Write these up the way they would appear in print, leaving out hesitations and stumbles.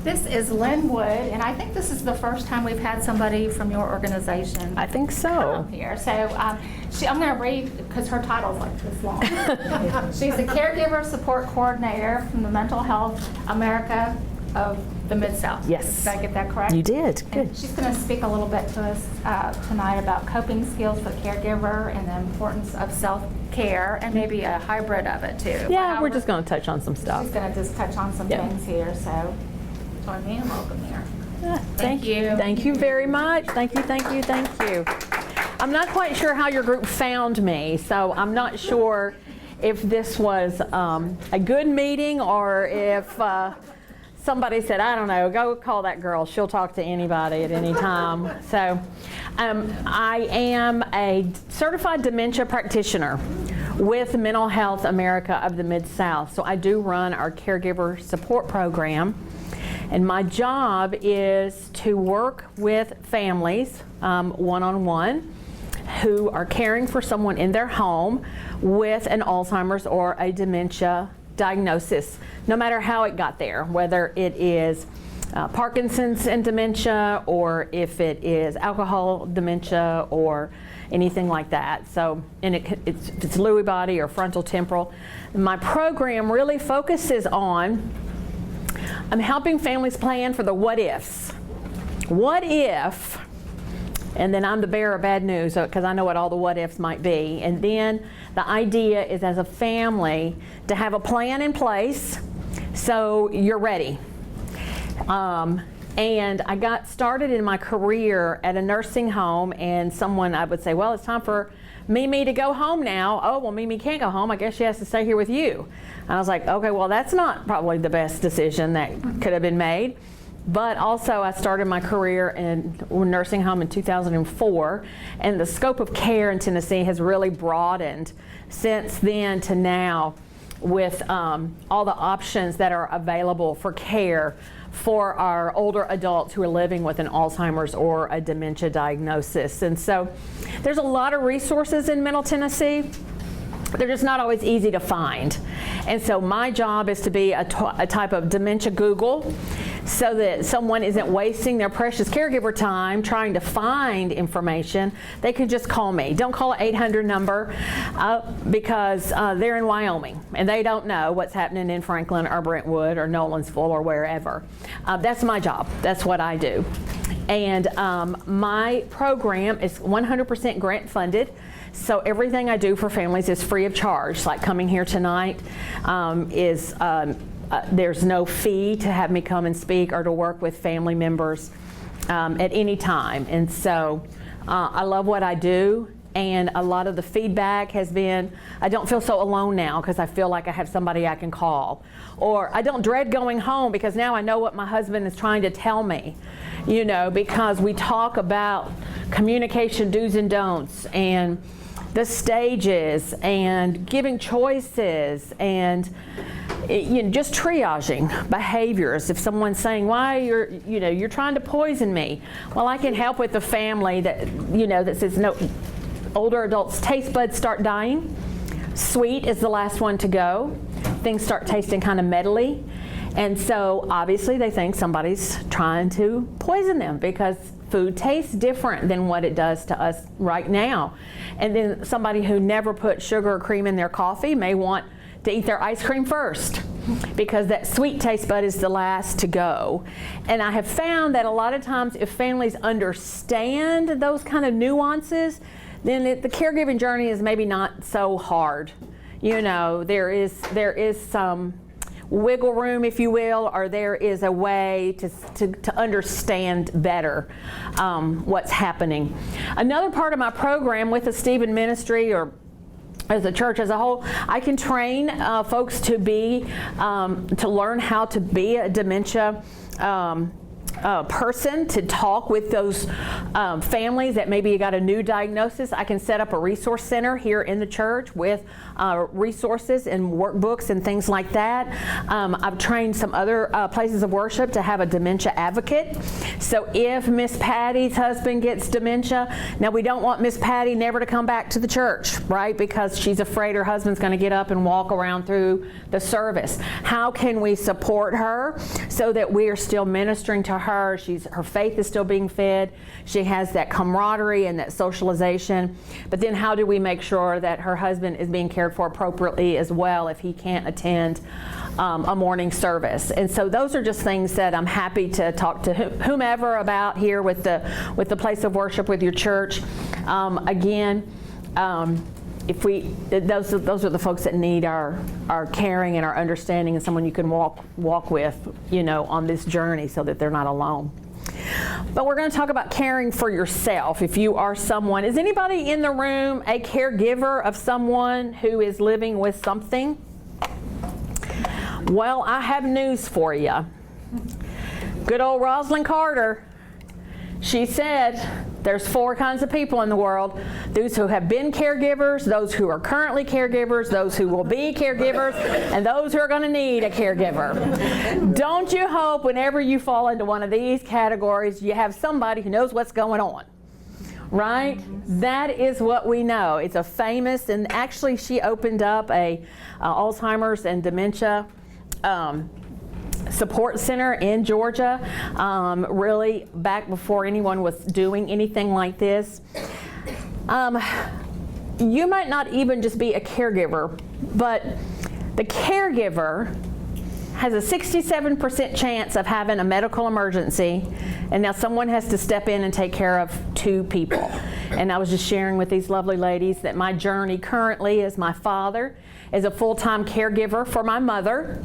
This is Lynn Wood, and I think this is the first time we've had somebody from your organization I think so. come here. So I'm going to read, because her title's like this long. She's the Caregiver Support Coordinator from the Mental Health America of the Mid-South. Yes. Did I get that correct? You did. Good. And she's going to speak a little bit to us tonight about coping skills for the caregiver and the importance of self-care and maybe a hybrid of it too. Yeah, we're just going to touch on some stuff. She's going to just touch on some things here. So join me and welcome here. Thank you. Thank you very much. Thank you, thank you, thank you. I'm not quite sure how your group found me, so I'm not sure if this was a good meeting or if somebody said, I don't know, go call that girl. She'll talk to anybody at any time. So I am a certified dementia practitioner with Mental Health America of the Mid-South. So I do run our caregiver support program. And my job is to work with families one-on-one who are caring for someone in their home with an Alzheimer's or a dementia diagnosis, no matter how it got there, whether it is Parkinson's and dementia, or if it is alcohol dementia, or anything like that. So, and if it's Lewy body or frontal temporal. My program really focuses on helping families plan for the what ifs. What if, and then I'm the bearer of bad news because I know what all the what ifs might be. And then the idea is, as a family, to have a plan in place so you're ready. And I got started in my career at a nursing home, and I would say, well, it's time for Mimi to go home now. Oh, well, Mimi can't go home. I guess she has to stay here with you. And I was like, okay, well, that's not probably the best decision that could have been made. But also, I started my career in a nursing home in 2004, and the scope of care in Tennessee has really broadened since then to now, with all the options that are available for care for our older adults who are living with an Alzheimer's or a dementia diagnosis. And so there's a lot of resources in Middle Tennessee. They're just not always easy to find. And so my job is to be a type of dementia Google, so that someone isn't wasting their precious caregiver time trying to find information. They can just call me. Don't call an 800 number because they're in Wyoming and they don't know what's happening in Franklin or Brentwood or Nolensville or wherever. That's my job. That's what I do. And my program is 100% grant funded. So everything I do for families is free of charge. Like coming here tonight there's no fee to have me come and speak or to work with family members at any time. And so I love what I do, and a lot of the feedback has been, I don't feel so alone now because I feel like I have somebody I can call. Or I don't dread going home because now I know what my husband is trying to tell me, because we talk about communication do's and don'ts, and the stages, and giving choices, and just triaging behaviors. If someone's saying, why you're trying to poison me, well, I can help with the family that that says, no, older adults' taste buds start dying. Sweet is the last one to go. Things start tasting kind of metally, and so obviously they think somebody's trying to poison them because food tastes different than what it does to us right now. And then somebody who never put sugar or cream in their coffee may want to eat their ice cream first because that sweet taste bud is the last to go. And I have found that a lot of times if families understand those kind of nuances, then the caregiving journey is maybe not so hard. There is some wiggle room, if you will, or there is a way to understand better what's happening. Another part of my program with the Stephen Ministry, or as a church as a whole, I can train folks to learn how to be a dementia person, to talk with those families that maybe you got a new diagnosis. I can set up a resource center here in the church with resources and workbooks and things like that. I've trained some other places of worship to have a dementia advocate So if Miss Patty's husband gets dementia, now we don't want Miss Patty never to come back to the church, right? Because she's afraid her husband's going to get up and walk around through the service. How can we support her so that we are still ministering to her? Her faith is still being fed. She has that camaraderie and that socialization. But then how do we make sure that her husband is being cared for appropriately as well if he can't attend a morning service? And so those are just things that I'm happy to talk to whomever about here with the place of worship with your church. Those are the folks that need our caring and our understanding, and someone you can walk with, on this journey so that they're not alone. But we're going to talk about caring for yourself. If you are someone, is anybody in the room a caregiver of someone who is living with something? Well, I have news for you. Good old Rosalind Carter, she said there's 4 kinds of people in the world: those who have been caregivers, those who are currently caregivers, those who will be caregivers, and those who are going to need a caregiver. Don't you hope whenever you fall into one of these categories, you have somebody who knows what's going on, right? That is what we know. It's a famous, and actually she opened up a Alzheimer's and dementia support center in Georgia, really back before anyone was doing anything like this. You might not even just be a caregiver, but the caregiver has a 67% chance of having a medical emergency, and now someone has to step in and take care of 2 people. And I was just sharing with these lovely ladies that my journey currently is my father is a full-time caregiver for my mother.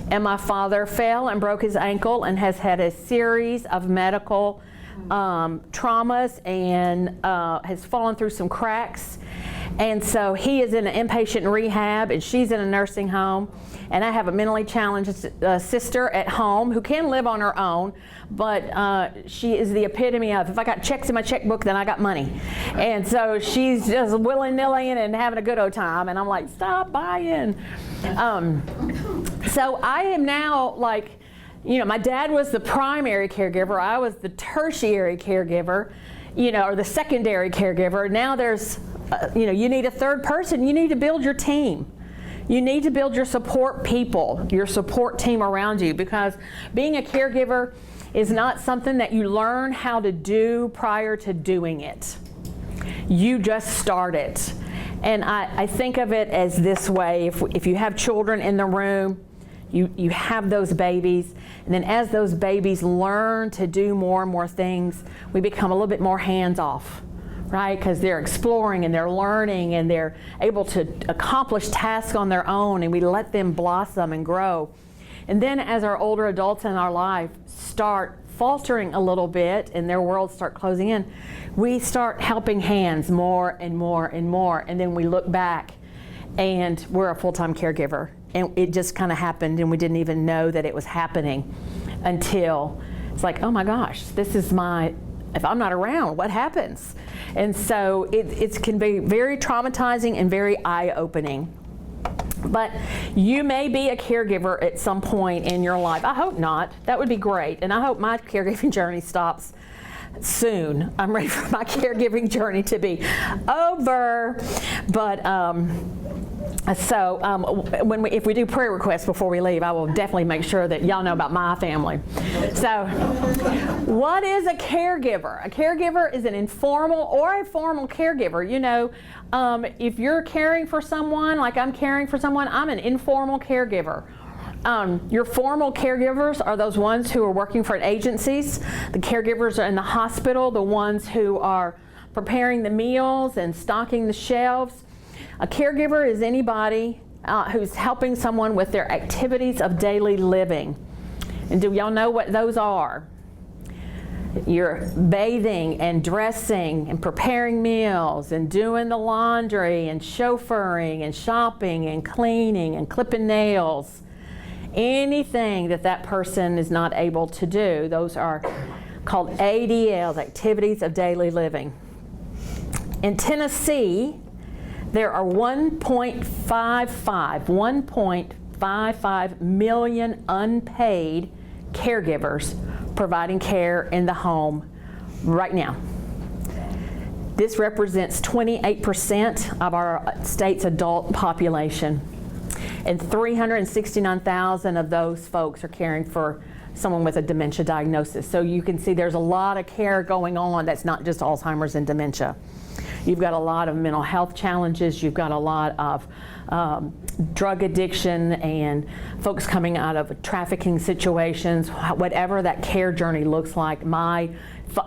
And my father fell and broke his ankle and has had a series of medical traumas and has fallen through some cracks. And so he is in an inpatient rehab and she's in a nursing home. And I have a mentally challenged sister at home who can live on her own, but she is the epitome of, if I got checks in my checkbook, then I got money. And so she's just willy-nilly and having a good old time. And I'm like, stop buying. So I am now like, my dad was the primary caregiver. I was the tertiary caregiver, or the secondary caregiver. Now there's, you need a third person. You need to build your team. You need to build your support people, your support team around you, because being a caregiver is not something that you learn how to do prior to doing it. You just start it. And I think of it as this way: if you have children in the room, you have those babies, and then as those babies learn to do more and more things, we become a little bit more hands-off, right? Because they're exploring and they're learning and they're able to accomplish tasks on their own, and we let them blossom and grow. And then as our older adults in our life start faltering a little bit and their worlds start closing in, we start helping hands more and more and more, and then we look back and we're a full-time caregiver. And it just kind of happened, and we didn't even know that it was happening until it's like, oh my gosh, this is if I'm not around, what happens? And so it can be very traumatizing and very eye-opening. But you may be a caregiver at some point in your life. I hope not. That would be great. And I hope my caregiving journey stops soon. I'm ready for my caregiving journey to be over. But if we do prayer requests before we leave, I will definitely make sure that y'all know about my family. So, what is a caregiver? A caregiver is an informal or a formal caregiver. If you're caring for someone, like I'm caring for someone, I'm an informal caregiver. Your formal caregivers are those ones who are working for agencies. The caregivers are in the hospital, the ones who are preparing the meals and stocking the shelves. A caregiver is anybody who's helping someone with their activities of daily living. And do y'all know what those are? You're bathing and dressing and preparing meals and doing the laundry and chauffeuring and shopping and cleaning and clipping nails. Anything that person is not able to do, those are called ADLs, activities of daily living. In Tennessee, there are 1.55 million unpaid caregivers providing care in the home right now. This represents 28% of our state's adult population. And 369,000 of those folks are caring for someone with a dementia diagnosis. So you can see there's a lot of care going on that's not just Alzheimer's and dementia. You've got a lot of mental health challenges. You've got a lot of drug addiction and folks coming out of trafficking situations. Whatever that care journey looks like, my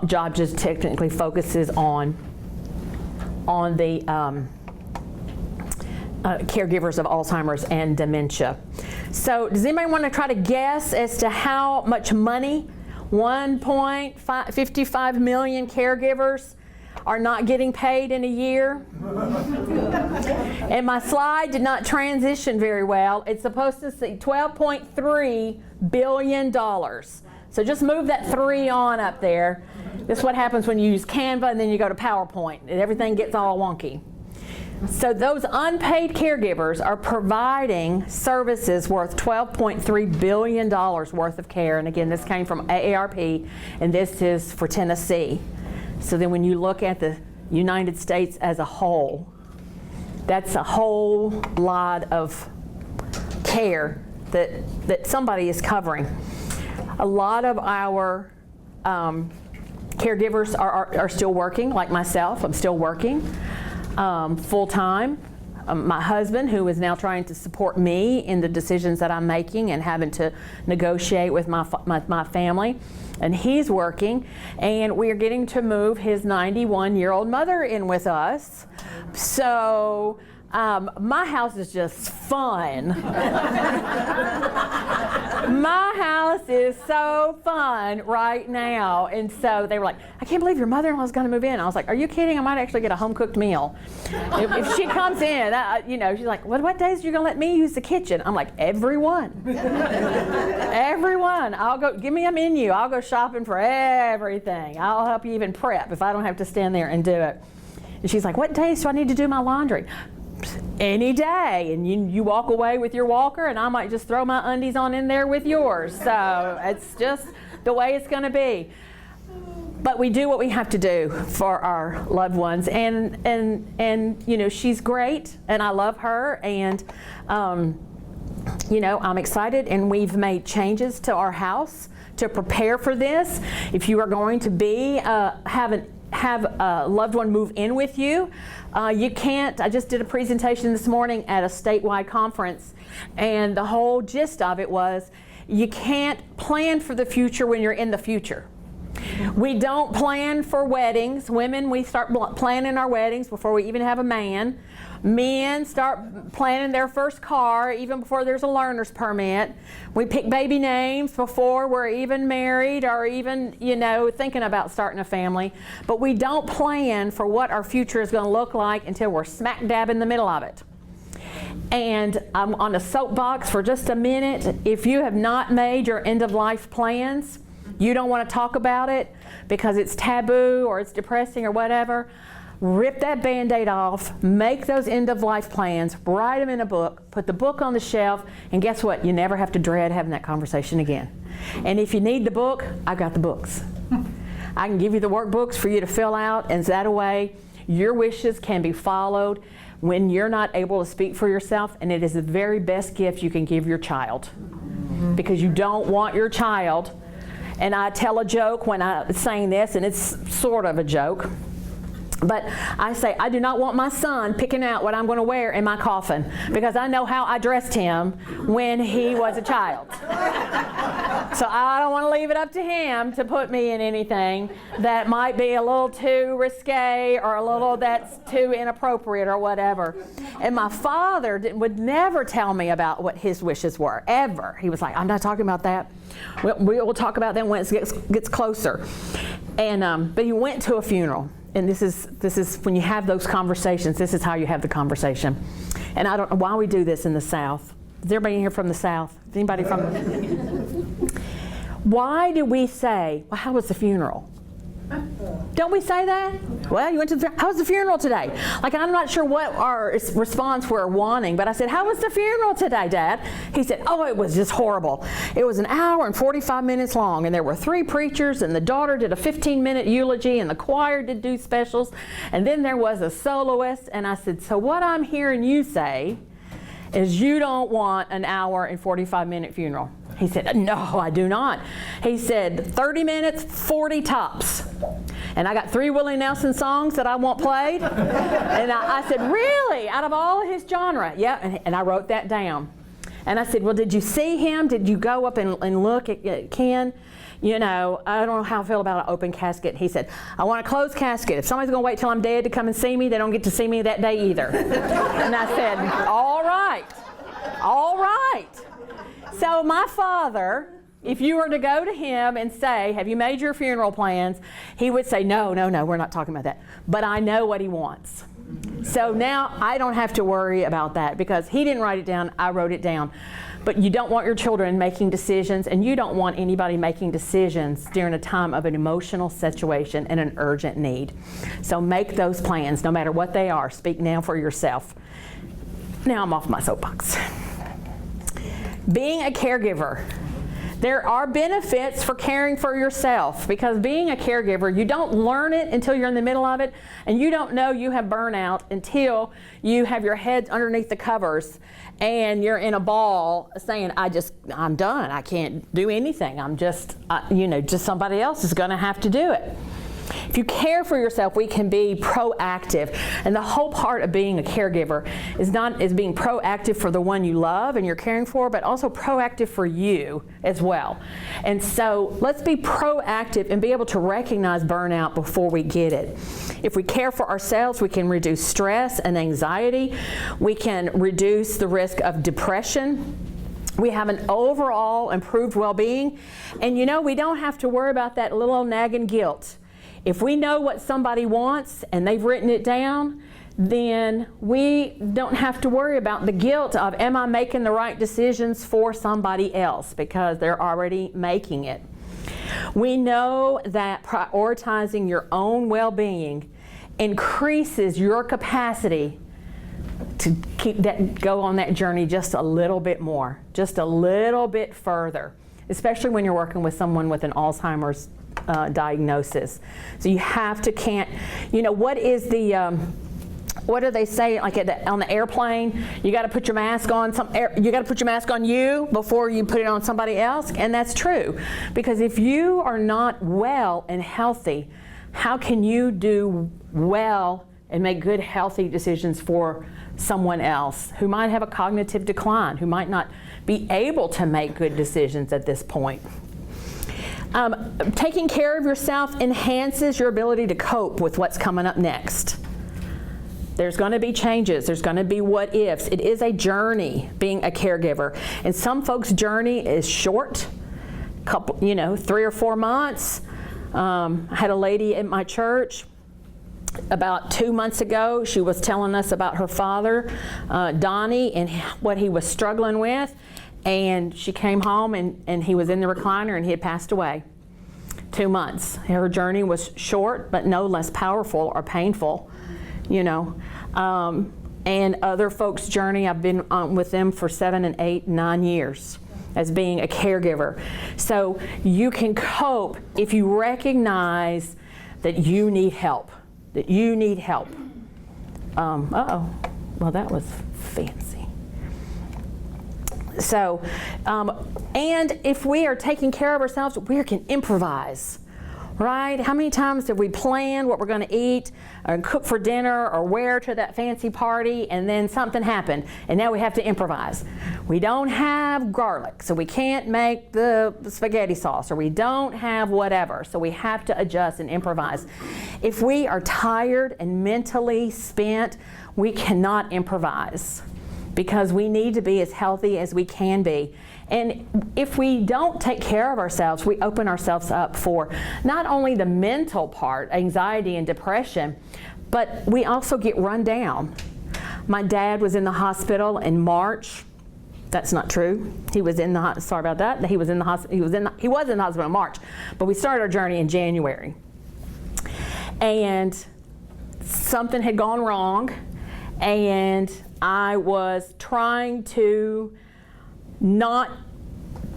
job just technically focuses on the caregivers of Alzheimer's and dementia. So does anybody want to try to guess as to how much money 1.55 million caregivers are not getting paid in a year? And my slide did not transition very well. It's supposed to say $12.3 billion. So just move that 3 on up there. This is what happens when you use Canva and then you go to PowerPoint and everything gets all wonky. So those unpaid caregivers are providing services worth $12.3 billion worth of care. And again, this came from AARP, and this is for Tennessee. So then when you look at the United States as a whole, that's a whole lot of care that somebody is covering. A lot of our caregivers are still working, like myself. I'm still working full-time. My husband, who is now trying to support me in the decisions that I'm making and having to negotiate with my family, and he's working, and we are getting to move his 91-year-old mother in with us. So my house is just fun. My house is so fun right now. And so they were like, I can't believe your mother-in-law's going to move in. I was like, are you kidding? I might actually get a home-cooked meal. If she comes in, she's like, what days are you going to let me use the kitchen? I'm like, every one. Every one. I'll go, give me a menu. I'll go shopping for everything. I'll help you even prep if I don't have to stand there and do it. And she's like, what days do I need to do my laundry? Any day. And you walk away with your walker, and I might just throw my undies on in there with yours. So it's just the way it's going to be. But we do what we have to do for our loved ones, and she's great, and I love her, and I'm excited, and we've made changes to our house to prepare for this. If you are going to have a loved one move in with you, you can't. I just did a presentation this morning at a statewide conference, and the whole gist of it was you can't plan for the future when you're in the future. We don't plan for weddings. Women, we start planning our weddings before we even have a man. Men start planning their first car even before there's a learner's permit. We pick baby names before we're even married or even, thinking about starting a family. But we don't plan for what our future is going to look like until we're smack dab in the middle of it. And I'm on a soapbox for just a minute. If you have not made your end-of-life plans, you don't want to talk about it because it's taboo or it's depressing or whatever, rip that Band-Aid off, make those end-of-life plans, write them in a book, put the book on the shelf, and guess what? You never have to dread having that conversation again. And if you need the book, I've got the books. I can give you the workbooks for you to fill out, and that way your wishes can be followed when you're not able to speak for yourself, and it is the very best gift you can give your child. Because you don't want your child, and I tell a joke when I'm saying this, and it's sort of a joke, but I say, I do not want my son picking out what I'm going to wear in my coffin because I know how I dressed him when he was a child. So I don't want to leave it up to him to put me in anything that might be a little too risque or a little that's too inappropriate or whatever. And my father would never tell me about what his wishes were, ever. He was like, I'm not talking about that. We'll talk about that when it gets closer. And but he went to a funeral. And this is when you have those conversations, this is how you have the conversation. And I don't know why we do this in the South. Is everybody in here from the South? Is anybody from? Why do we say, well, how was the funeral? Don't we say that? Well, you went to the how was the funeral today? Like, I'm not sure what our response we're wanting, but I said, how was the funeral today, Dad? He said, oh, it was just horrible. It was an hour and 45 minutes long, and there were 3 preachers, and the daughter did a 15-minute eulogy, and the choir did do specials, and then there was a soloist. And I said, so what I'm hearing you say is you don't want an hour and 45-minute funeral. He said, no, I do not. He said, 30 minutes, 40 tops. And I got 3 Willie Nelson songs that I want played. And I said, really? Out of all his genre? Yeah, and I wrote that down. And I said, well, did you see him? Did you go up and look at Ken? You know, I don't know how I feel about an open casket. He said, I want a closed casket. If somebody's going to wait till I'm dead to come and see me, they don't get to see me that day either. And I said, all right, all right. So my father, if you were to go to him and say, have you made your funeral plans? He would say, no, we're not talking about that. But I know what he wants. So now I don't have to worry about that because he didn't write it down, I wrote it down. But you don't want your children making decisions, and you don't want anybody making decisions during a time of an emotional situation and an urgent need. So make those plans, no matter what they are. Speak now for yourself. Now I'm off my soapbox. Being a caregiver. There are benefits for caring for yourself, because being a caregiver, you don't learn it until you're in the middle of it, and you don't know you have burnout until you have your head underneath the covers and you're in a ball saying, I'm done, I can't do anything, I'm just, just somebody else is going to have to do it. If you care for yourself, we can be proactive. And the whole part of being a caregiver is being proactive for the one you love and you're caring for, but also proactive for you as well. And so let's be proactive and be able to recognize burnout before we get it. If we care for ourselves, we can reduce stress and anxiety. We can reduce the risk of depression. We have an overall improved well-being. And we don't have to worry about that little nagging guilt. If we know what somebody wants and they've written it down, then we don't have to worry about the guilt of, am I making the right decisions for somebody else, because they're already making it. We know that prioritizing your own well-being increases your capacity to go on that journey just a little bit more, just a little bit further, especially when you're working with someone with an Alzheimer's diagnosis. So you have to what is the what do they say, like on the airplane, you got to put your mask on you got to put your mask on you before you put it on somebody else. And that's true, because if you are not well and healthy, how can you do well and make good healthy decisions for someone else who might have a cognitive decline, who might not be able to make good decisions at this point? Taking care of yourself enhances your ability to cope with what's coming up next. There's going to be changes. There's going to be what ifs. It is a journey, being a caregiver. And some folks' journey is short, 3 or 4 months. I had a lady at my church about 2 months ago. She was telling us about her father, Donnie, and what he was struggling with. And she came home and he was in the recliner and he had passed away. 2 months. Her journey was short, but no less powerful or painful, and other folks' journey, I've been with them for 7 and 8, 9 years as being a caregiver. So you can cope if you recognize that you need help, well, that was fancy. So, and if we are taking care of ourselves, we can improvise, right? How many times have we planned what we're going to eat or cook for dinner or wear to that fancy party, and then something happened and now we have to improvise? We don't have garlic, so we can't make the spaghetti sauce, or we don't have whatever, so we have to adjust and improvise. If we are tired and mentally spent, we cannot improvise, because we need to be as healthy as we can be. And if we don't take care of ourselves, we open ourselves up for not only the mental part, anxiety and depression, but we also get run down. My dad was in the hospital in March. That's not true. He was in the sorry about that. He was in the hospital. He was in the hospital in March, but we started our journey in January. and something had gone wrong, and I was trying to not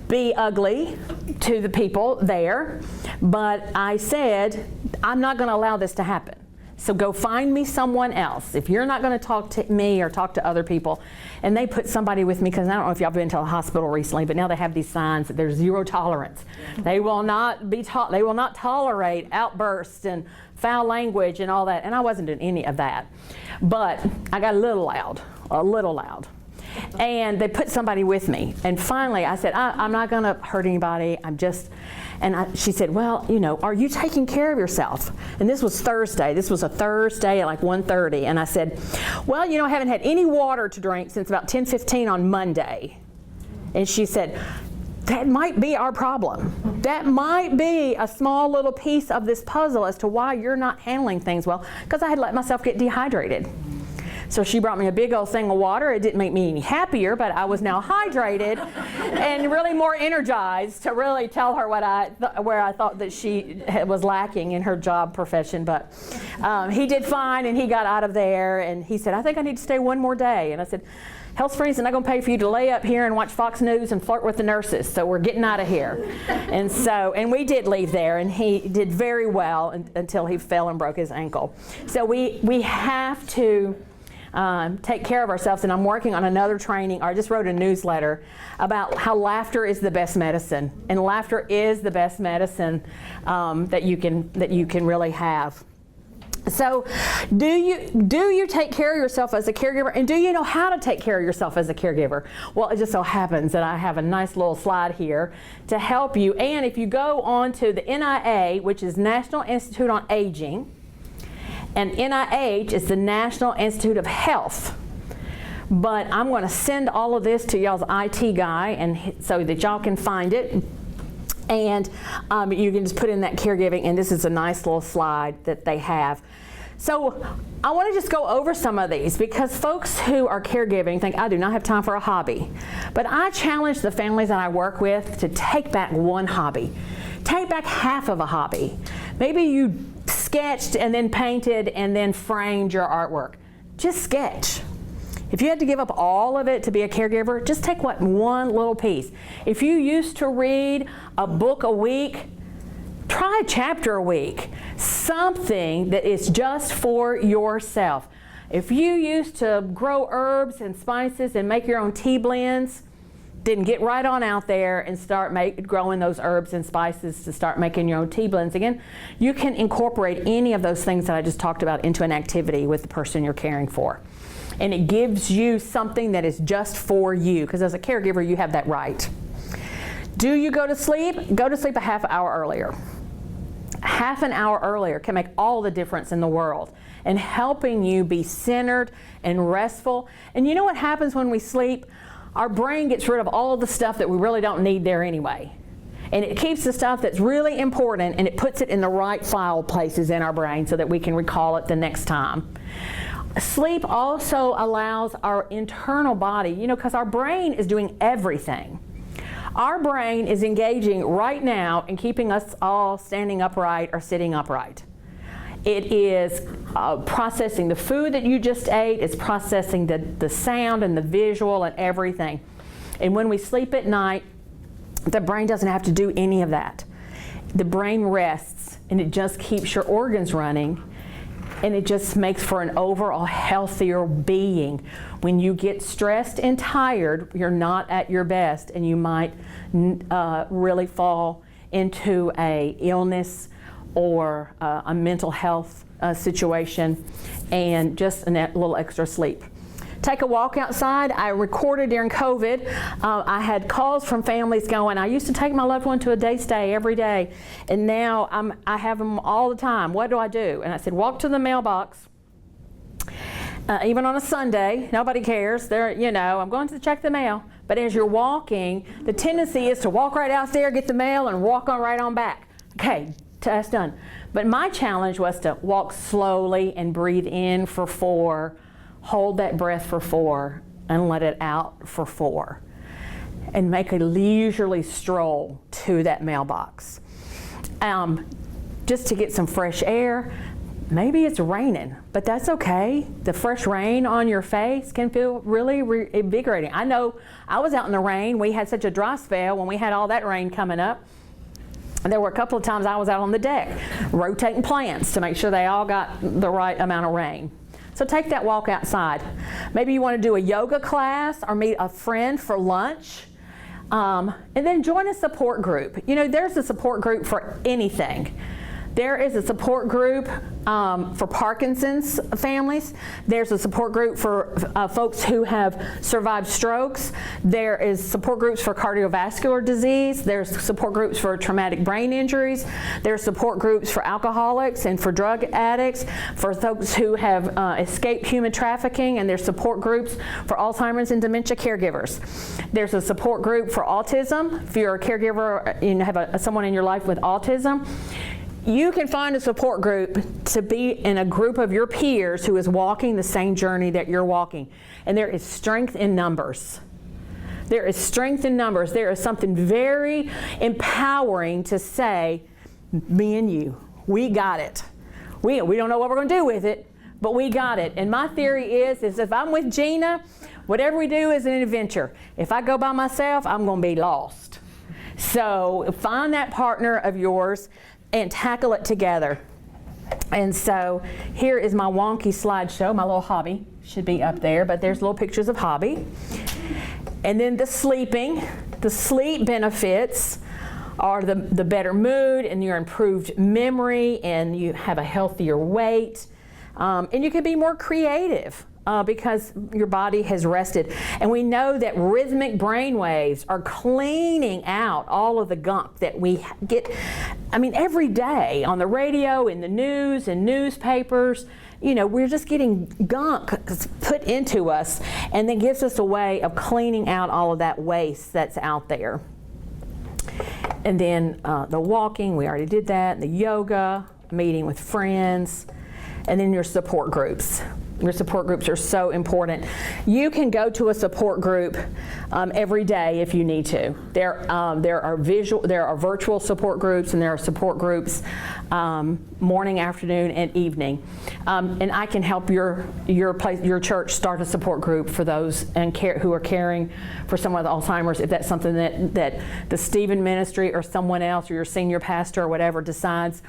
be ugly to the people there, but I said, I'm not going to allow this to happen. So go find me someone else. If you're not going to talk to me or talk to other people, and they put somebody with me, because I don't know if y'all been to a hospital recently, but now they have these signs that there's 0 tolerance. They will not they will not tolerate outbursts and foul language and all that. And I wasn't doing any of that, but I got a little loud. And they put somebody with me. And finally I said, I'm not going to hurt anybody. She said, well, are you taking care of yourself? And this was Thursday. This was a Thursday at like 1:30. And I said, well, I haven't had any water to drink since about 10:15 on Monday. And she said, that might be our problem. That might be a small little piece of this puzzle as to why you're not handling things well, because I had let myself get dehydrated. So she brought me a big old thing of water. It didn't make me any happier, but I was now hydrated and really more energized to really tell her where I thought that she was lacking in her job profession. But he did fine, and he got out of there, and he said, I think I need to stay one more day. And I said, Health Springs is not going to pay for you to lay up here and watch Fox News and flirt with the nurses, so we're getting out of here. And we did leave there, and he did very well until he fell and broke his ankle. So we have to take care of ourselves, and I'm working on another training, or I just wrote a newsletter about how laughter is the best medicine, and laughter is the best medicine that you can really have. So do you take care of yourself as a caregiver, and do you know how to take care of yourself as a caregiver? Well, it just so happens that I have a nice little slide here to help you. And if you go on to the NIA, which is National Institute on Aging, and NIH is the National Institute of Health. But I'm going to send all of this to y'all's IT guy, and so that y'all can find it. And you can just put in that caregiving, and this is a nice little slide that they have. So I want to just go over some of these, because folks who are caregiving think, I do not have time for a hobby. But I challenge the families that I work with to take back one hobby. Take back half of a hobby. Maybe you sketched and then painted and then framed your artwork. Just sketch. If you had to give up all of it to be a caregiver, just take one little piece. If you used to read a book a week, try a chapter a week. Something that is just for yourself. If you used to grow herbs and spices and make your own tea blends, then get right on out there and start growing those herbs and spices to start making your own tea blends again. You can incorporate any of those things that I just talked about into an activity with the person you're caring for. And it gives you something that is just for you, because as a caregiver, you have that right. Do you go to sleep? Go to sleep a half hour earlier. Half an hour earlier can make all the difference in the world in helping you be centered and restful. And you know what happens when we sleep? Our brain gets rid of all the stuff that we really don't need there anyway. And it keeps the stuff that's really important, and it puts it in the right file places in our brain so that we can recall it the next time. Sleep also allows our internal body, because our brain is doing everything. Our brain is engaging right now in keeping us all standing upright or sitting upright. It is processing the food that you just ate. It's processing the sound and the visual and everything. And when we sleep at night, the brain doesn't have to do any of that. The brain rests, and it just keeps your organs running, and it just makes for an overall healthier being. When you get stressed and tired, you're not at your best, and you might really fall into a illness or a mental health situation, and just a little extra sleep. Take a walk outside. I recorded during COVID. I had calls from families going, I used to take my loved one to a day stay every day, and now I have them all the time. What do I do? And I said, walk to the mailbox. Even on a Sunday, nobody cares. I'm going to check the mail. But as you're walking, the tendency is to walk right out there, get the mail, and walk on right on back. Okay, that's done. But my challenge was to walk slowly and breathe in for 4, hold that breath for 4, and let it out for 4. And make a leisurely stroll to that mailbox. Just to get some fresh air, maybe it's raining, but that's okay. The fresh rain on your face can feel really invigorating. I know I was out in the rain. We had such a dry spell when we had all that rain coming up. And there were a couple of times I was out on the deck rotating plants to make sure they all got the right amount of rain. So take that walk outside. Maybe you want to do a yoga class or meet a friend for lunch. And then join a support group. You know, there's a support group for anything. There is a support group for Parkinson's families. There's a support group for folks who have survived strokes. There is support groups for cardiovascular disease. There's support groups for traumatic brain injuries. There's support groups for alcoholics and for drug addicts, for folks who have escaped human trafficking, and there's support groups for Alzheimer's and dementia caregivers. There's a support group for autism. If you're a caregiver and have someone in your life with autism, you can find a support group to be in a group of your peers who is walking the same journey that you're walking. And there is strength in numbers. There is strength in numbers. There is something very empowering to say, me and you, we got it. We don't know what we're going to do with it, but we got it. And my theory is if I'm with Gina, whatever we do is an adventure. If I go by myself, I'm going to be lost. So find that partner of yours and tackle it together. And so here is my wonky slideshow, my little hobby. Should be up there, but there's little pictures of hobby. And then the sleep benefits are the better mood and your improved memory, and you have a healthier weight. And you can be more creative. Because your body has rested. And we know that rhythmic brain waves are cleaning out all of the gunk that we get, every day on the radio, in the news, and newspapers. You know, we're just getting gunk put into us, and it gives us a way of cleaning out all of that waste that's out there. And then the walking, we already did that, the yoga, meeting with friends, and then your support groups. Your support groups are so important. You can go to a support group every day if you need to. There are virtual support groups, and there are support groups morning, afternoon, and evening. And I can help your church start a support group for those who are caring for someone with Alzheimer's. If that's something that the Stephen Ministry or someone else or your senior pastor or whatever decides.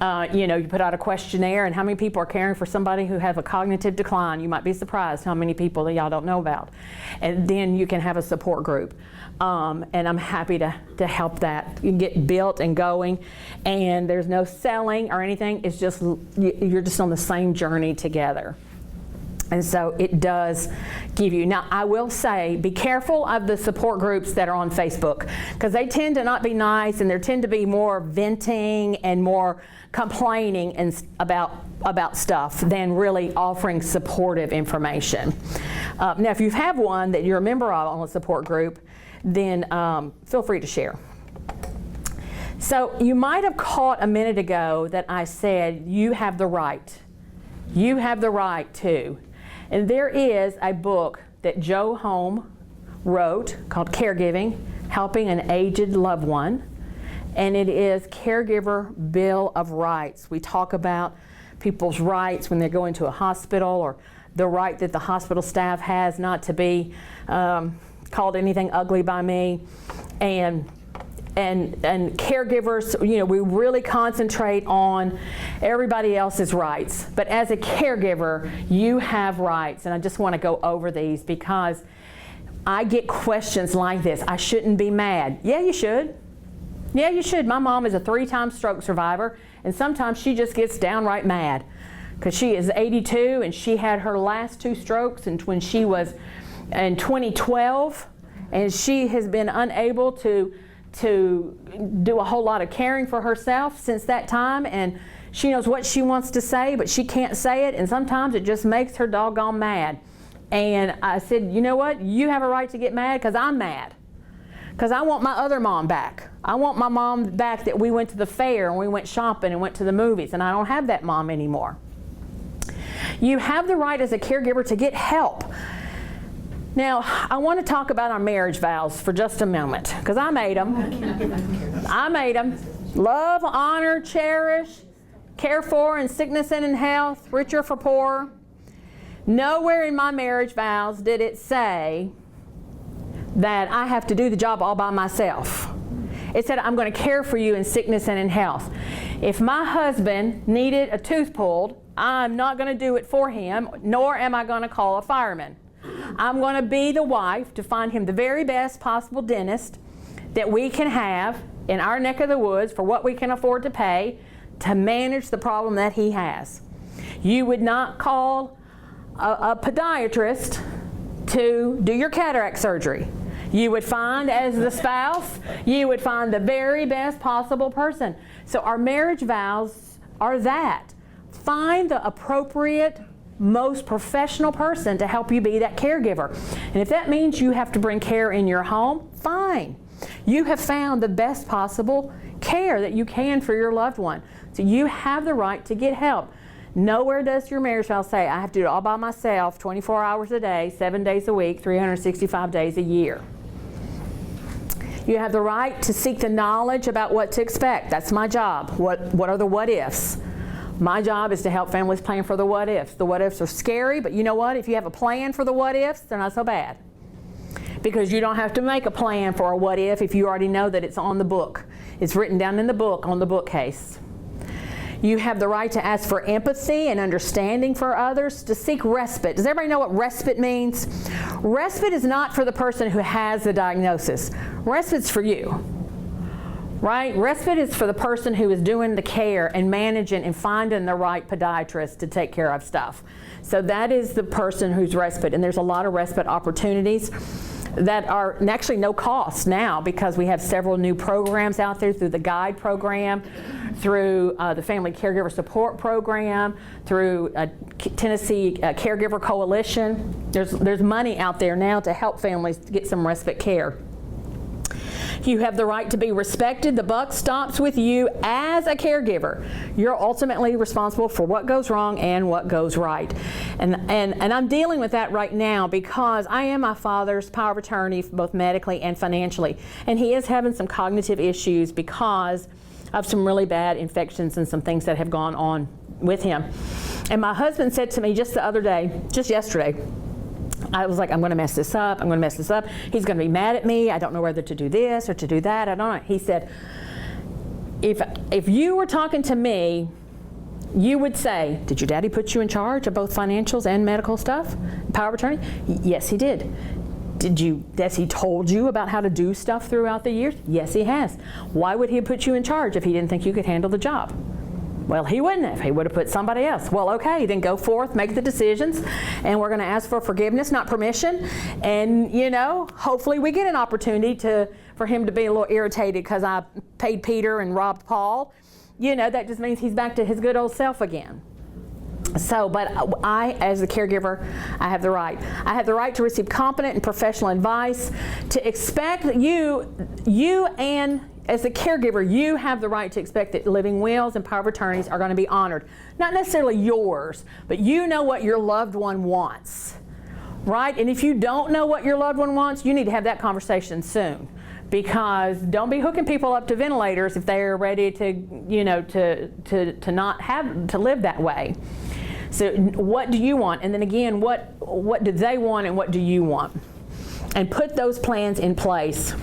You put out a questionnaire, and how many people are caring for somebody who have a cognitive decline. You might be surprised how many people that y'all don't know about. And then you can have a support group. And I'm happy to help that. You can get built and going, and there's no selling or anything. It's just, you're just on the same journey together. And so it does give you. Now, I will say, be careful of the support groups that are on Facebook, because they tend to not be nice, and they tend to be more venting and more complaining and about stuff than really offering supportive information. Now, if you have one that you're a member of on a support group, then feel free to share. So you might have caught a minute ago that I said you have the right. You have the right to. And there is a book that Joe Home wrote called Caregiving, Helping an Aged Loved One. And it is Caregiver Bill of Rights. We talk about people's rights when they go into a hospital, or the right that the hospital staff has not to be called anything ugly by me. And caregivers, we really concentrate on everybody else's rights. But as a caregiver, you have rights. And I just want to go over these because I get questions like this. I shouldn't be mad. Yeah, you should. Yeah, you should. My mom is a 3-time stroke survivor, and sometimes she just gets downright mad because she is 82, and she had her last 2 strokes when she was in 2012, and she has been unable to do a whole lot of caring for herself since that time, and she knows what she wants to say, but she can't say it, and sometimes it just makes her doggone mad. And I said, you know what? You have a right to get mad, because I'm mad. Because I want my other mom back. I want my mom back that we went to the fair and we went shopping and went to the movies, and I don't have that mom anymore. You have the right as a caregiver to get help. Now, I want to talk about our marriage vows for just a moment, because I made them. I made them. Love, honor, cherish, care for in sickness and in health, richer for poorer. Nowhere in my marriage vows did it say that I have to do the job all by myself. It said I'm going to care for you in sickness and in health. If my husband needed a tooth pulled, I'm not going to do it for him, nor am I going to call a fireman. I'm going to be the wife to find him the very best possible dentist that we can have in our neck of the woods for what we can afford to pay to manage the problem that he has. You would not call a podiatrist to do your cataract surgery. You would find, as the spouse, you would find the very best possible person. So our marriage vows are that. Find the appropriate, most professional person to help you be that caregiver. And if that means you have to bring care in your home, fine. You have found the best possible care that you can for your loved one. So you have the right to get help. Nowhere does your marriage vow say, I have to do it all by myself, 24 hours a day, 7 days a week, 365 days a year. You have the right to seek the knowledge about what to expect. That's my job. What are the what ifs? My job is to help families plan for the what ifs. The what ifs are scary, but you know what? If you have a plan for the what ifs, they're not so bad. Because you don't have to make a plan for a what if you already know that it's on the book. It's written down in the book on the bookcase. You have the right to ask for empathy and understanding for others, to seek respite. Does everybody know what respite means? Respite is not for the person who has the diagnosis. Respite's for you, right? Respite is for the person who is doing the care and managing and finding the right podiatrist to take care of stuff. So that is the person who's respite, and there's a lot of respite opportunities that are actually no cost now, because we have several new programs out there through the GUIDE program, through the Family Caregiver Support Program, through Tennessee Caregiver Coalition. There's money out there now to help families get some respite care. You have the right to be respected. The buck stops with you as a caregiver. You're ultimately responsible for what goes wrong and what goes right. And I'm dealing with that right now because I am my father's power of attorney, both medically and financially. And he is having some cognitive issues because of some really bad infections and some things that have gone on with him. And my husband said to me just the other day, just yesterday, I was like, I'm going to mess this up. I'm going to mess this up. He's going to be mad at me. I don't know whether to do this or to do that. I don't know. He said, if you were talking to me, you would say, did your daddy put you in charge of both financials and medical stuff? Power of attorney? Yes, he did. Has he told you about how to do stuff throughout the years? Yes, he has. Why would he put you in charge if he didn't think you could handle the job? Well, he wouldn't have. He would have put somebody else. Well, okay, then go forth, make the decisions, and we're going to ask for forgiveness, not permission. And, hopefully we get an opportunity for him to be a little irritated because I paid Peter and robbed Paul. That just means he's back to his good old self again. So, but I, as a caregiver, I have the right. I have the right to receive competent and professional advice, to expect that you and as a caregiver, you have the right to expect that living wills and power of attorneys are going to be honored. Not necessarily yours, but you know what your loved one wants, right? And if you don't know what your loved one wants, you need to have that conversation soon. Because don't be hooking people up to ventilators if they're ready to not have to live that way. So what do you want? And then again, what do they want and what do you want? And put those plans in place.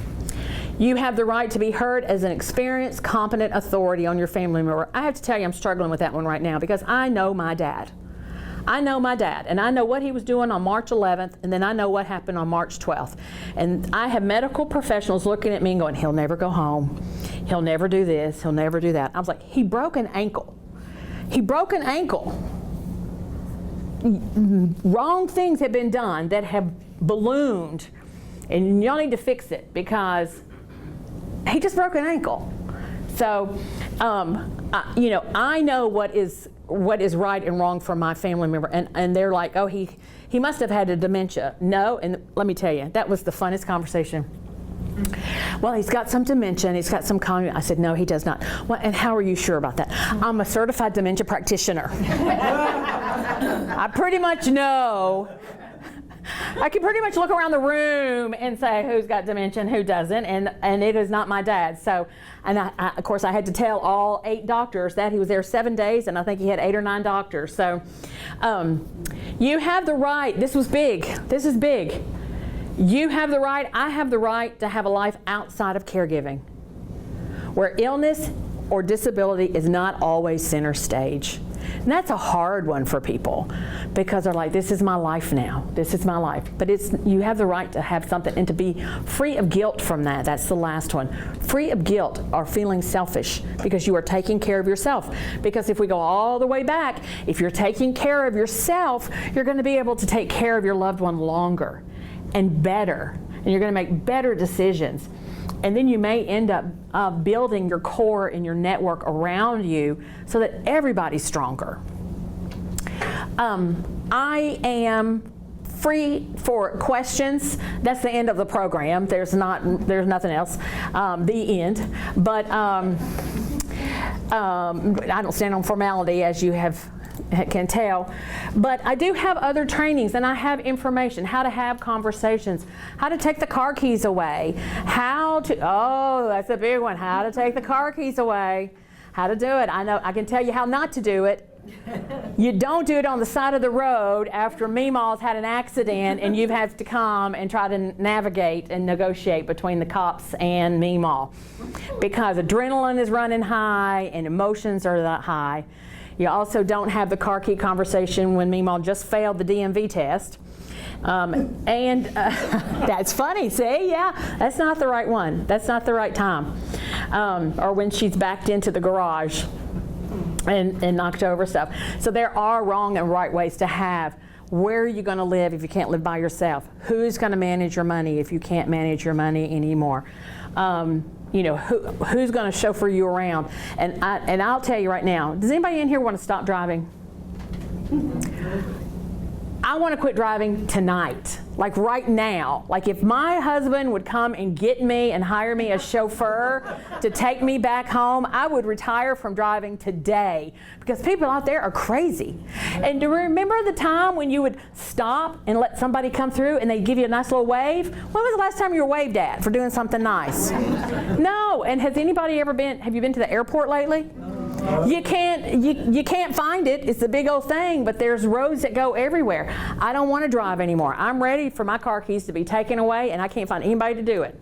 You have the right to be heard as an experienced, competent authority on your family member. I have to tell you, I'm struggling with that one right now because I know my dad. And I know what he was doing on March 11th, and then I know what happened on March 12th. And I have medical professionals looking at me and going, he'll never go home. He'll never do this. He'll never do that. I was like, he broke an ankle. Wrong things have been done that have ballooned, and y'all need to fix it because he just broke an ankle. So, I know what is right and wrong for my family member, and they're like, oh, he must have had a dementia. No, and let me tell you, that was the funnest conversation. Well, he's got some dementia and he's got some cognitive. I said, no, he does not. Well, and how are you sure about that? I'm a certified dementia practitioner. I pretty much know I can pretty much look around the room and say who's got dementia and who doesn't, and it is not my dad. So, and of course I had to tell all 8 doctors that. He was there 7 days, and I think he had 8 or 9 doctors. So you have the right, this was big, this is big. You have the right, I have the right to have a life outside of caregiving, where illness or disability is not always center stage. And that's a hard one for people, because they're like, this is my life now. This is my life. But you have the right to have something and to be free of guilt from that. That's the last one. Free of guilt or feeling selfish because you are taking care of yourself. Because if we go all the way back, if you're taking care of yourself, you're going to be able to take care of your loved one longer and better. And you're going to make better decisions. And then you may end up building your core and your network around you so that everybody's stronger. I am free for questions. That's the end of the program. There's nothing else. The end. But I don't stand on formality, as you can tell, but I do have other trainings, and I have information, how to have conversations, how to take the car keys away, that's a big one, how to take the car keys away, how to do it. I can tell you how not to do it. You don't do it on the side of the road after Meemaw's had an accident and you've had to come and try to navigate and negotiate between the cops and Meemaw, because adrenaline is running high and emotions are that high. You also don't have the car key conversation when Meemaw just failed the DMV test. That's funny, see? Yeah, that's not the right one. That's not the right time. Or when she's backed into the garage and knocked over stuff. So there are wrong and right ways to have. Where are you going to live if you can't live by yourself? Who's going to manage your money if you can't manage your money anymore? Who's going to chauffeur you around? And I'll tell you right now, does anybody in here want to stop driving? I want to quit driving tonight, like right now. Like if my husband would come and get me and hire me a chauffeur to take me back home, I would retire from driving today, because people out there are crazy. And do you remember the time when you would stop and let somebody come through and they'd give you a nice little wave? When was the last time you were waved at for doing something nice? No. And have you been to the airport lately? You can't find it. It's a big old thing, but there's roads that go everywhere. I don't want to drive anymore. I'm ready for my car keys to be taken away, and I can't find anybody to do it.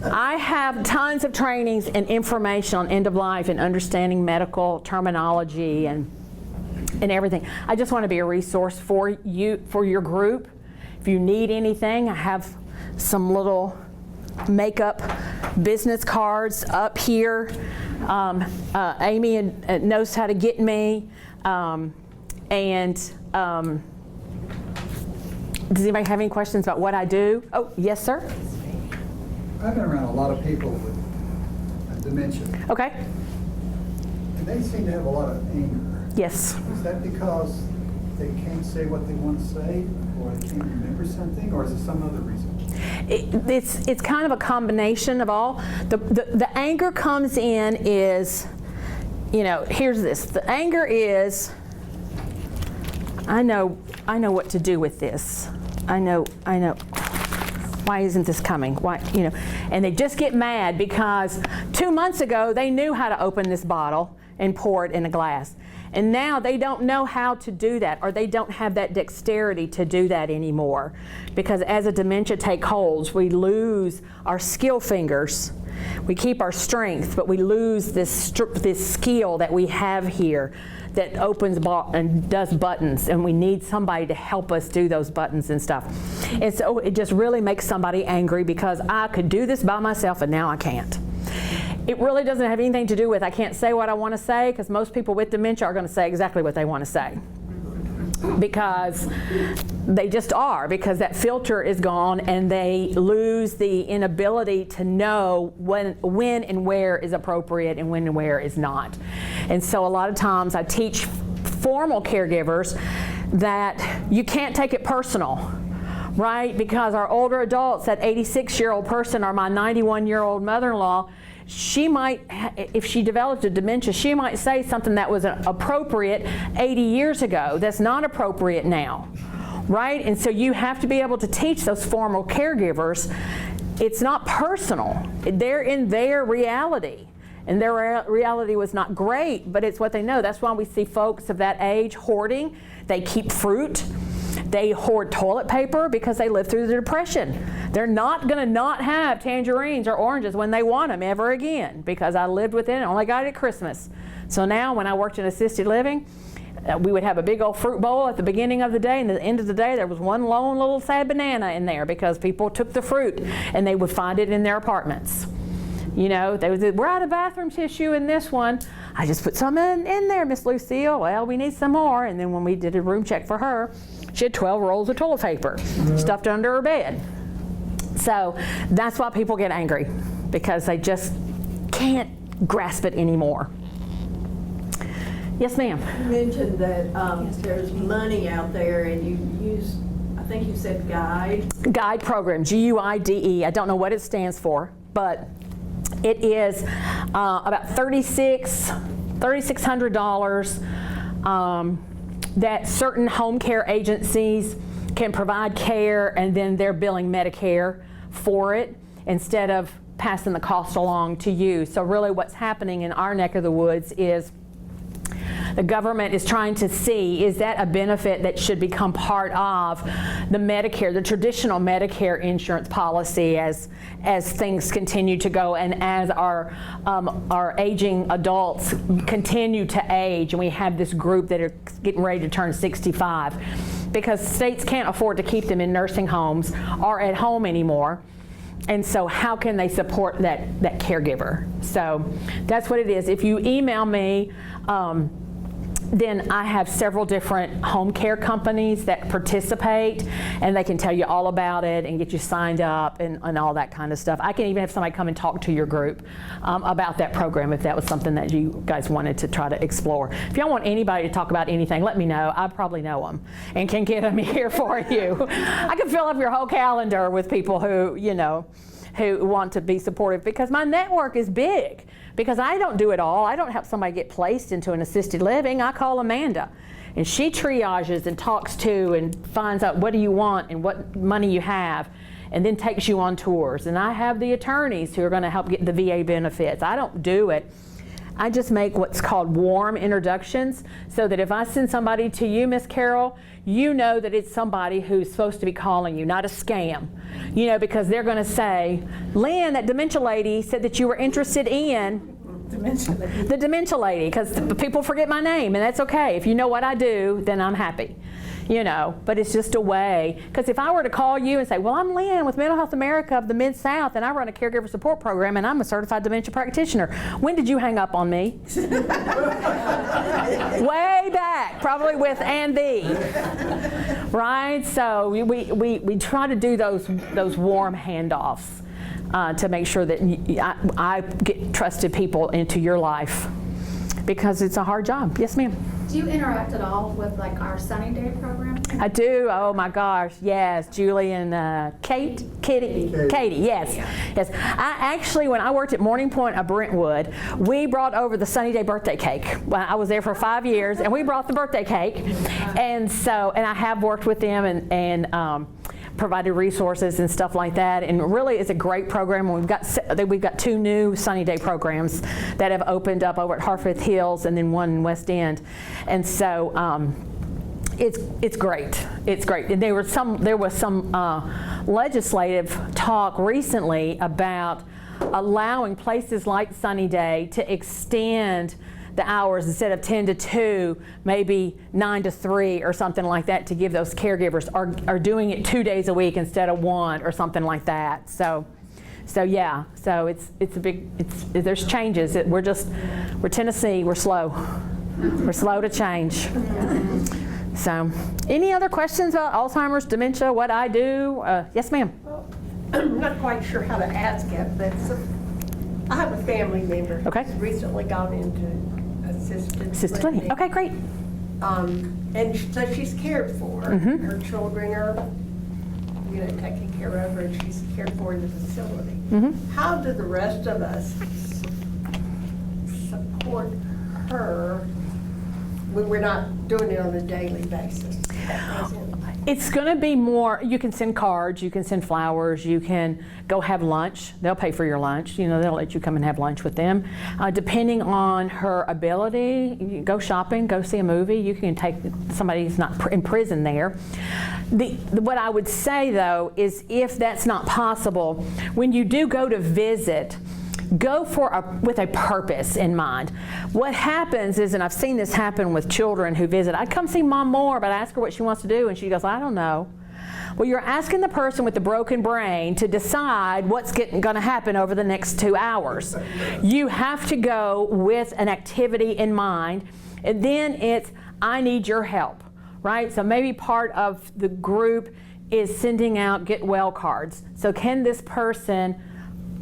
I have tons of trainings and information on end of life and understanding medical terminology and everything. I just want to be a resource for you, for your group. If you need anything, I have some little makeup business cards up here. Amy knows how to get me. Does anybody have any questions about what I do? Oh, yes, sir? I've been around a lot of people with dementia. Okay. And they seem to have a lot of anger. Yes. Is that because they can't say what they want to say, or they can't remember something, or is it some other reason? It's kind of a combination of all. The anger comes in is, here's this. The anger is, I know what to do with this. I know. Why isn't this coming? Why, and they just get mad because 2 months ago they knew how to open this bottle and pour it in a glass. And now they don't know how to do that, or they don't have that dexterity to do that anymore. Because as a dementia takes hold, we lose our skill fingers. We keep our strength, but we lose this skill that we have here that opens and does buttons, and we need somebody to help us do those buttons and stuff. And so it just really makes somebody angry because I could do this by myself and now I can't. It really doesn't have anything to do with I can't say what I want to say, because most people with dementia are going to say exactly what they want to say. Because they just are, because that filter is gone and they lose the inability to know when and where is appropriate and when and where is not. And so a lot of times I teach formal caregivers that you can't take it personal, right? Because our older adults, that 86-year-old person or my 91-year-old mother-in-law, she might, if she developed a dementia, she might say something that was appropriate 80 years ago that's not appropriate now. right? And so you have to be able to teach those former caregivers, it's not personal. They're in their reality. And their reality was not great, but it's what they know. That's why we see folks of that age hoarding. They keep fruit. They hoard toilet paper because they lived through the Depression. They're not going to not have tangerines or oranges when they want them ever again, because I lived with it and only got it at Christmas. So now when I worked in assisted living, we would have a big old fruit bowl at the beginning of the day, and at the end of the day there was one lone little sad banana in there because people took the fruit and they would find it in their apartments. You know, they would say, we're out of bathroom tissue in this one. I just put some in there, Miss Lucille. Well, we need some more. And then when we did a room check for her, she had 12 rolls of toilet paper stuffed under her bed. So that's why people get angry, because they just can't grasp it anymore. Yes, ma'am. You mentioned that there's money out there, and you use, I think you said GUIDE. GUIDE program, GUIDE. I don't know what it stands for, but it is about $3,600 that certain home care agencies can provide care, and then they're billing Medicare for it instead of passing the cost along to you. So really what's happening in our neck of the woods is the government is trying to see, is that a benefit that should become part of the Medicare, the traditional Medicare insurance policy as things continue to go, and as our aging adults continue to age, and we have this group that are getting ready to turn 65, because states can't afford to keep them in nursing homes or at home anymore. And so how can they support that caregiver? So that's what it is. If you email me, then I have several different home care companies that participate, and they can tell you all about it and get you signed up and all that kind of stuff. I can even have somebody come and talk to your group about that program if that was something that you guys wanted to try to explore. If y'all want anybody to talk about anything, let me know. I probably know them and can get them here for you. I can fill up your whole calendar with people who, you know, who want to be supportive, because my network is big. Because I don't do it all. I don't help somebody get placed into an assisted living. I call Amanda, and she triages and talks to and finds out what do you want and what money you have, and then takes you on tours. And I have the attorneys who are going to help get the VA benefits. I don't do it. I just make what's called warm introductions, so that if I send somebody to you, Miss Carol, you know that it's somebody who's supposed to be calling you, not a scam. You know, because they're going to say, Lynn, that dementia lady said that you were interested in the dementia lady, because people forget my name, and that's okay. If you know what I do, then I'm happy. You know, but it's just a way, because if I were to call you and say, well, I'm Lynn with Mental Health America of the Mid-South, and I run a caregiver support program, and I'm a certified dementia practitioner. When did you hang up on me? Way back, probably with and thee. Right? So we try to do those warm handoffs to make sure that I get trusted people into your life, because it's a hard job. Yes, ma'am. Do you interact at all with like our Sunny Day program? I do. Oh my gosh, yes. Julie and Katie, yes. Yes. I actually, when I worked at Morning Point of Brentwood, we brought over the Sunny Day birthday cake. I was there for 5 years, and we brought the birthday cake. And so, and I have worked with them and provided resources and stuff like that, and really it's a great program. We've got 2 new Sunny Day programs that have opened up over at Harford Hills, and then one in West End, and so it's great. It's great. And there was some legislative talk recently about allowing places like Sunny Day to extend the hours instead of 10 to 2, maybe 9 to 3 or something like that, to give those caregivers, are doing it 2 days a week instead of 1 or something like that. So yeah, so it's a big, there's changes. We're Tennessee, we're slow. We're slow to change. So, any other questions about Alzheimer's, dementia, what I do? Yes, ma'am. Well, I'm not quite sure how to ask it, but I have a family member who's recently gone into assisted living. Okay, great. And so she's cared for. Her children are, taken care of her, and she's cared for in the facility. How do the rest of us support her when we're not doing it on a daily basis? It's going to be more, you can send cards, you can send flowers, you can go have lunch. They'll pay for your lunch. You know, they'll let you come and have lunch with them. Depending on her ability, you go shopping, go see a movie. You can take somebody who's not in prison there. What I would say, though, is if that's not possible, when you do go to visit, go with a purpose in mind. What happens is, and I've seen this happen with children who visit, I come see mom more, but I ask her what she wants to do, and she goes, I don't know. Well, you're asking the person with the broken brain to decide what's going to happen over the next 2 hours. You have to go with an activity in mind, and then it's, I need your help, right? So maybe part of the group is sending out get well cards. So can this person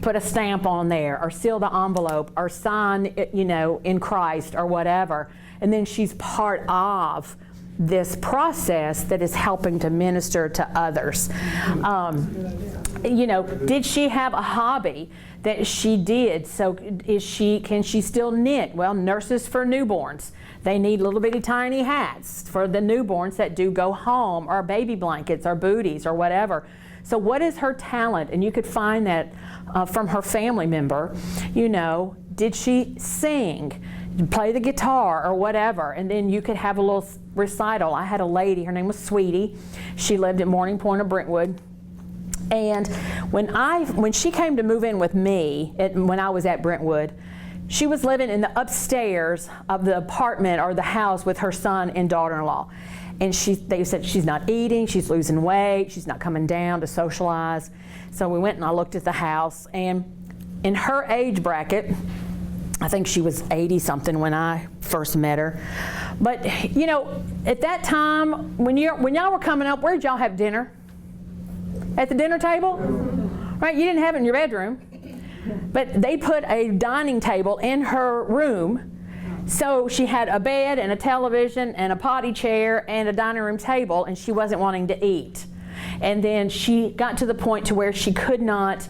put a stamp on there, or seal the envelope, or sign, in Christ, or whatever. And then she's part of this process that is helping to minister to others. Did she have a hobby that she did? So can she still knit? Well, nurses for newborns, they need little bitty tiny hats for the newborns that do go home, or baby blankets, or booties, or whatever. So what is her talent? And you could find that from her family member. Did she sing, play the guitar, or whatever? And then you could have a little recital. I had a lady, her name was Sweetie. She lived at Morning Point of Brentwood. And when she came to move in with me, when I was at Brentwood, she was living in the upstairs of the apartment or the house with her son and daughter-in-law. And they said she's not eating, she's losing weight, she's not coming down to socialize. So we went and I looked at the house, and in her age bracket, I think she was 80-something when I first met her. But at that time, when y'all were coming up, where did y'all have dinner? At the dinner table? Right, you didn't have it in your bedroom. But they put a dining table in her room. So she had a bed and a television and a potty chair and a dining room table, and she wasn't wanting to eat. And then she got to the point to where she could not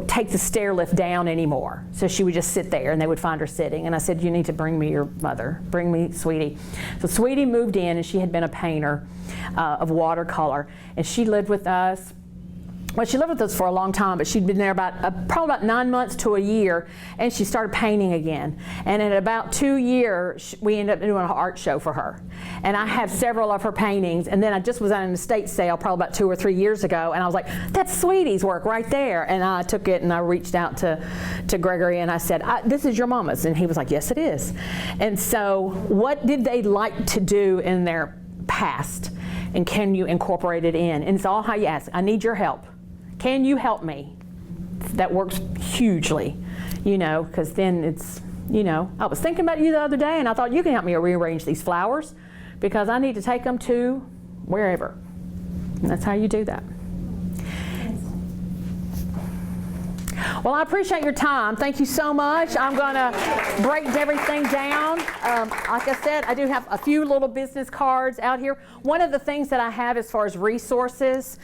take the stair lift down anymore. So she would just sit there, and they would find her sitting. And I said, you need to bring me your mother. Bring me Sweetie. So Sweetie moved in, and she had been a painter of watercolor. And she lived with us. Well, she lived with us for a long time, but she'd been there probably about 9 months to a year, and she started painting again. And in about 2 years, we ended up doing an art show for her. And I have several of her paintings, and then I just was at an estate sale probably about 2 or 3 years ago, and I was like, that's Sweetie's work right there. And I took it and I reached out to Gregory, and I said, this is your mama's. And he was like, yes, it is. And so what did they like to do in their past? And can you incorporate it in? And it's all how you ask. I need your help. Can you help me? That works hugely, because then it's, I was thinking about you the other day, and I thought you can help me rearrange these flowers because I need to take them to wherever. And that's how you do that. Well, I appreciate your time. Thank you so much. I'm going to break everything down. Like I said, I do have a few little business cards out here. One of the things that I have as far as resources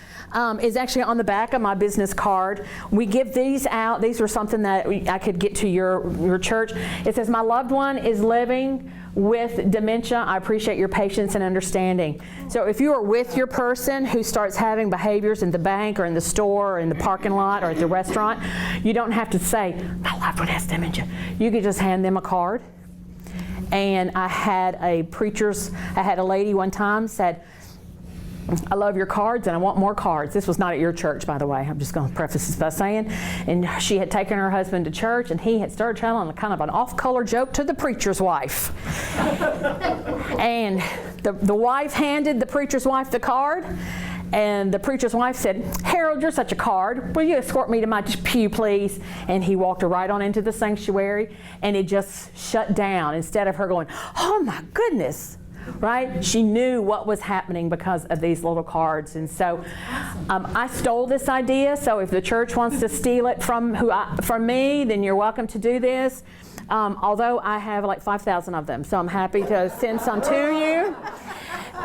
is actually on the back of my business card. We give these out. These were something that I could get to your church. It says, my loved one is living with dementia. I appreciate your patience and understanding. So if you are with your person who starts having behaviors in the bank or in the store or in the parking lot or at the restaurant, you don't have to say, my loved one has dementia. You could just hand them a card. And I had a lady one time said, I love your cards and I want more cards. This was not at your church, by the way. I'm just going to preface this by saying. And she had taken her husband to church, and he had started telling kind of an off-color joke to the preacher's wife. And the wife handed the preacher's wife the card, and the preacher's wife said, Harold, you're such a card. Will you escort me to my pew, please? And he walked her right on into the sanctuary, and it just shut down. Instead of her going, oh my goodness. Right? She knew what was happening because of these little cards. And so I stole this idea. So if the church wants to steal it from me, then you're welcome to do this. Although I have like 5,000 of them, so I'm happy to send some to you.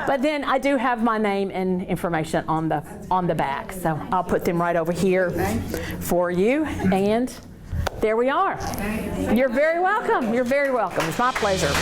But then I do have my name and information on the back. So I'll put them right over here for you. And there we are. You're very welcome. You're very welcome. It's my pleasure.